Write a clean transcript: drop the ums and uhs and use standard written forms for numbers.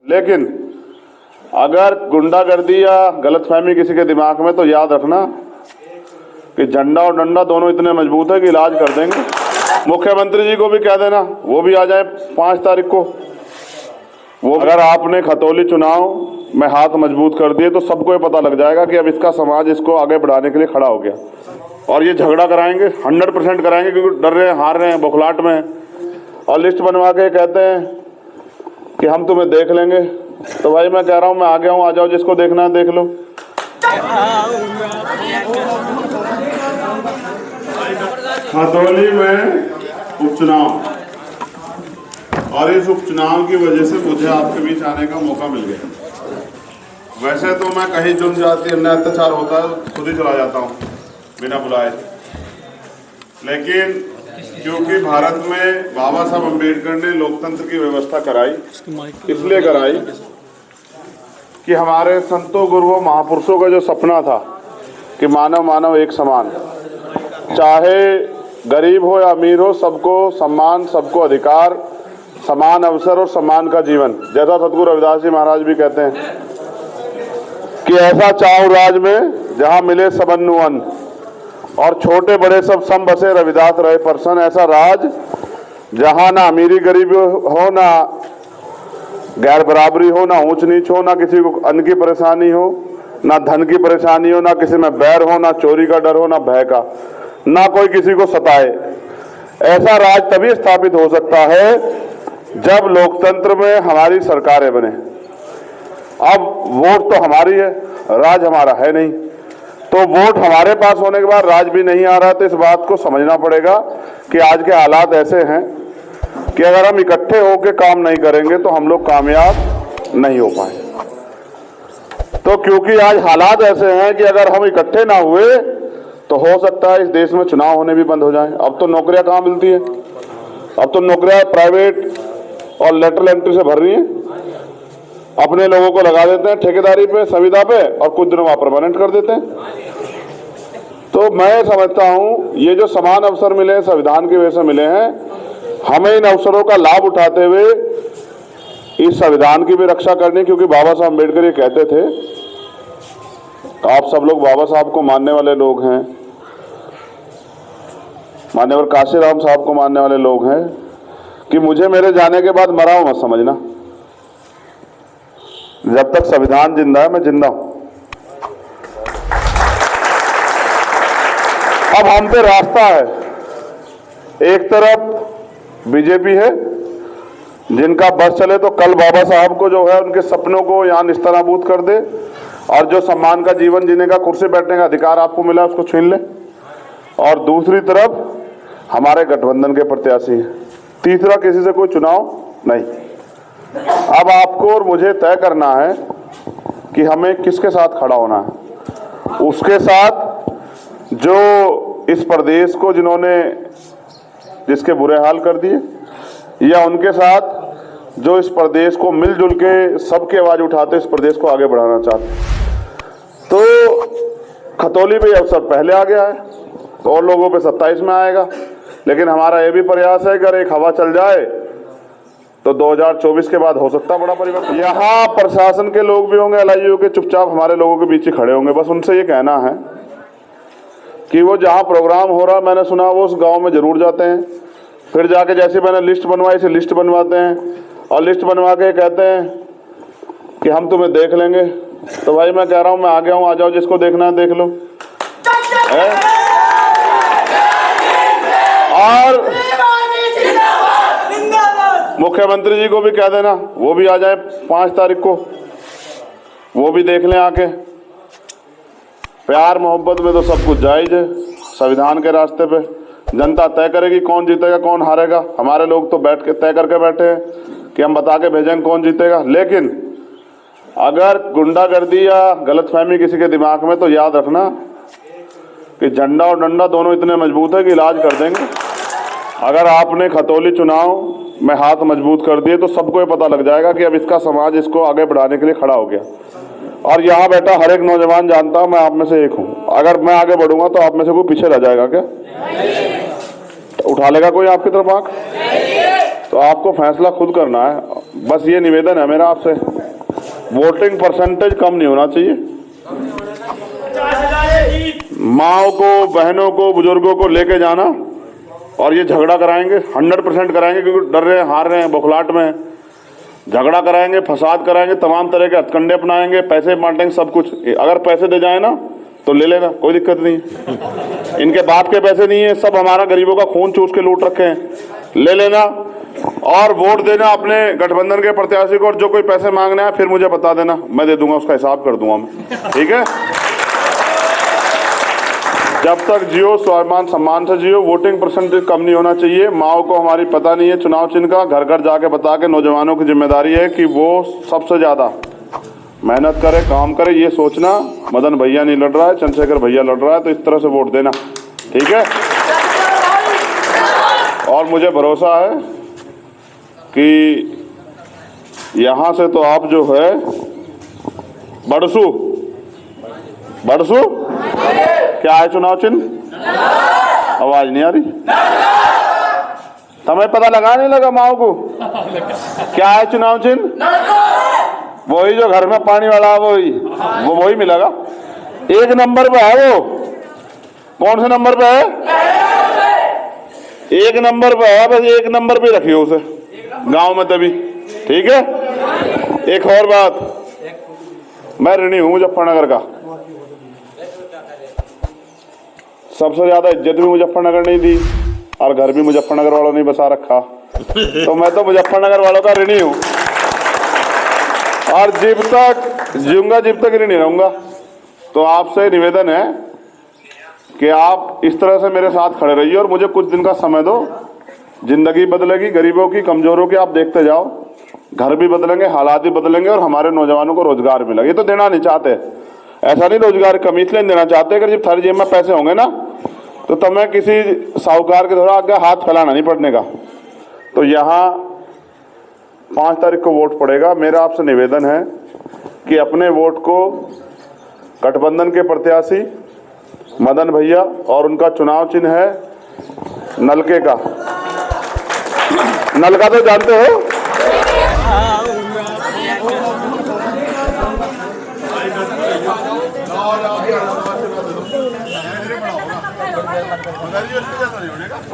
लेकिन अगर गुंडागर्दी या गलतफहमी किसी के दिमाग में, तो याद रखना कि झंडा और डंडा दोनों इतने मजबूत है कि इलाज कर देंगे। मुख्यमंत्री जी को भी कह देना वो भी आ जाए 5 तारीख को। वो अगर आपने खतौली चुनाव में हाथ मजबूत कर दिए तो सबको ये पता लग जाएगा कि अब इसका समाज इसको आगे बढ़ाने के लिए खड़ा हो गया। और ये झगड़ा कराएंगे, 100% कराएंगे, क्योंकि डर रहे हैं, हार रहे हैं, बौखलाहट में। और लिस्ट बनवा के कहते हैं कि हम तुम्हें देख लेंगे। तो भाई मैं कह रहा हूँ, मैं आ गया हूँ, आ जाओ, जिसको देखना है देख लो। खतौली में उपचुनाव, और इस उपचुनाव की वजह से मुझे आपके बीच आने का मौका मिल गया। वैसे तो मैं कहीं जनजाति अन्याय अत्याचार होता है खुद ही चला जाता हूँ बिना बुलाए, लेकिन क्योंकि भारत में बाबा साहब अम्बेडकर ने लोकतंत्र की व्यवस्था कराई, इसलिए कराई कि हमारे संतों गुरुओं महापुरुषों का जो सपना था कि मानव मानव एक समान, चाहे गरीब हो या अमीर हो, सबको सम्मान, सबको अधिकार, समान अवसर और सम्मान का जीवन। जैसा सतगुरु रविदास जी महाराज भी कहते हैं कि ऐसा चाहूं राज में जहां मिले सबन्नु अन्न, और छोटे बड़े सब सम बसे रविदास रहे प्रसन्न। ऐसा राज जहां ना अमीरी गरीबी हो, ना गैर बराबरी हो, ना ऊंच नीच हो, ना किसी को अन्न की परेशानी हो, ना धन की परेशानी हो, ना किसी में बैर हो, ना चोरी का डर हो, ना भय का, ना कोई किसी को सताए। ऐसा राज तभी स्थापित हो सकता है जब लोकतंत्र में हमारी सरकारें बने। अब वोट तो हमारी है, राज हमारा है नहीं, तो वोट हमारे पास होने के बाद राज भी नहीं आ रहा। तो इस बात को समझना पड़ेगा कि आज के हालात ऐसे हैं कि अगर हम इकट्ठे होकर काम नहीं करेंगे तो हम लोग कामयाब नहीं हो पाए। तो क्योंकि आज हालात ऐसे हैं कि अगर हम इकट्ठे ना हुए तो हो सकता है इस देश में चुनाव होने भी बंद हो जाएं। अब तो नौकरियां कहाँ मिलती है, अब तो नौकरियां प्राइवेट और लेटरल एंट्री से भर रही हैं। अपने लोगों को लगा देते हैं ठेकेदारी पे, संविदा पे, और कुछ दिनों में परमानेंट कर देते हैं। तो मैं समझता हूं ये जो समान अवसर मिले हैं संविधान की वजह से मिले हैं, हमें इन अवसरों का लाभ उठाते हुए इस संविधान की भी रक्षा करनी। क्योंकि बाबा साहब अम्बेडकर ये कहते थे, आप सब लोग बाबा साहब को मानने वाले लोग हैं, मान्यवर काशीराम साहब को मानने वाले लोग हैं, कि मुझे मेरे जाने के बाद मरा हूं मत समझना। जब तक संविधान जिंदा है मैं जिंदा हूं। अब हम पे रास्ता है, एक तरफ बीजेपी है जिनका बस चले तो कल बाबा साहब को जो है उनके सपनों को यहां निस्तनाबूद कर दे, और जो सम्मान का जीवन जीने का, कुर्सी बैठने का अधिकार आपको मिला उसको छीन ले। और दूसरी तरफ हमारे गठबंधन के प्रत्याशी हैं, तीसरा किसी से कोई चुनाव नहीं। अब आपको और मुझे तय करना है कि हमें किसके साथ खड़ा होना है। उसके साथ जो इस प्रदेश को जिसके बुरे हाल कर दिए, या उनके साथ जो इस प्रदेश को मिलजुल के सबकी आवाज उठाते इस प्रदेश को आगे बढ़ाना चाहते। तो खतौली में अवसर पहले आ गया है, तो और लोगों पे 27 में आएगा। लेकिन हमारा ये भी प्रयास है कि अगर एक हवा चल जाए तो 2024 के बाद हो सकता है बड़ा परिवर्तन। यहाँ प्रशासन के लोग भी होंगे, LIU के, चुपचाप हमारे लोगों के बीच ही खड़े होंगे। बस उनसे ये कहना है कि वो जहाँ प्रोग्राम हो रहा, मैंने सुना वो उस गांव में जरूर जाते हैं, फिर जाके जैसे मैंने लिस्ट बनवाई से लिस्ट बनवाते हैं, और लिस्ट बनवा के कहते हैं कि हम तुम्हें देख लेंगे। तो भाई मैं कह रहा हूँ, मैं आ गया हूँ, आ जाओ, जिसको देखना है देख लो। और मुख्यमंत्री जी को भी कह देना वो भी आ जाए 5 तारीख को, वो भी देख लें आके। प्यार मोहब्बत में तो सब कुछ जायज है, संविधान के रास्ते पे जनता तय करेगी कौन जीतेगा कौन हारेगा। हमारे लोग तो बैठ के तय करके बैठे हैं कि हम बता के भेजेंगे कौन जीतेगा। लेकिन अगर गुंडागर्दी या गलतफहमी किसी के दिमाग में, तो याद रखना कि झंडा और डंडा दोनों इतने मजबूत है कि इलाज कर देंगे। अगर आपने खतौली चुनाव में हाथ मजबूत कर दिए तो सबको ये पता लग जाएगा कि अब इसका समाज इसको आगे बढ़ाने के लिए खड़ा हो गया। और यहाँ बैठा हर एक नौजवान जानता हूँ, मैं आप में से एक हूँ। अगर मैं आगे बढ़ूंगा तो आप में से कोई पीछे रह जाएगा क्या? उठा लेगा कोई आपकी तरफ आंख? तो आपको फैसला खुद करना है। बस ये निवेदन है मेरा आपसे। वोटिंग परसेंटेज कम नहीं होना चाहिए। माओ को, बहनों को, बुजुर्गों को लेके जाना और ये झगड़ा कराएंगे, 100% कराएंगे, क्योंकि डर रहे हैं, हार रहे हैं, बौखलाहट में झगड़ा कराएंगे, फसाद कराएंगे, तमाम तरह के हथकंडे अपनाएंगे, पैसे बांटेंगे, सब कुछ। अगर पैसे दे जाए ना तो ले लेना, कोई दिक्कत नहीं है। इनके बाप के पैसे नहीं है, सब हमारा गरीबों का खून चूस के लूट रखे हैं, ले लेना और वोट देना अपने गठबंधन के प्रत्याशी को। और जो कोई पैसे मांगने आए फिर मुझे बता देना, मैं दे दूंगा, उसका हिसाब कर दूंगा मैं, ठीक है। जब तक जियो स्वाभिमान सम्मान से जियो। वोटिंग परसेंटेज कम नहीं होना चाहिए। माओ को हमारी पता नहीं है चुनाव चिन्ह का, घर घर जाके बता के नौजवानों की जिम्मेदारी है कि वो सबसे ज्यादा मेहनत करे, काम करे। ये सोचना मदन भैया नहीं लड़ रहा है, चंद्रशेखर भैया लड़ रहा है, तो इस तरह से वोट देना, ठीक है। और मुझे भरोसा है कि यहां से तो आप जो है बड़सू क्या है चुनाव चिन्ह? आवाज नहीं आ रही, तुम्हें पता लगा नहीं लगा माओ को क्या है चुनाव चिन्ह? वही जो घर में पानी वाला है, वही मिलेगा। 1 नंबर पे है वो। कौन से नंबर पे है? 1 नंबर पे है, बस 1 नंबर पे रखिए उसे गांव में तभी, ठीक है। एक और बात, मैं ऋणी हूं मुजफ्फरनगर का। सबसे ज्यादा इज्जत भी मुजफ्फरनगर नहीं दी और घर भी मुजफ्फरनगर वालों ने बसा रखा, तो मैं तो मुजफ्फरनगर वालों का ऋणी हूं और जब तक जीऊंगा जब तक ऋणी रहूंगा। तो आपसे निवेदन है कि आप इस तरह से मेरे साथ खड़े रहिए और मुझे कुछ दिन का समय दो। जिंदगी बदलेगी, गरीबों की, कमजोरों की, आप देखते जाओ, घर भी बदलेंगे, हालात भी बदलेंगे और हमारे नौजवानों को रोजगार मिलेगा। ये तो देना नहीं चाहते, ऐसा नहीं रोजगार कमी इसलिए देना चाहते, अगर जब थारी जेब में पैसे होंगे ना तो तुम्हें किसी साहूकार के द्वारा आगे हाथ फैलाना नहीं पड़ने का। तो यहाँ 5 तारीख को वोट पड़ेगा। मेरा आपसे निवेदन है कि अपने वोट को गठबंधन के प्रत्याशी मदन भैया, और उनका चुनाव चिन्ह है नलके का। नलका तो जानते हो,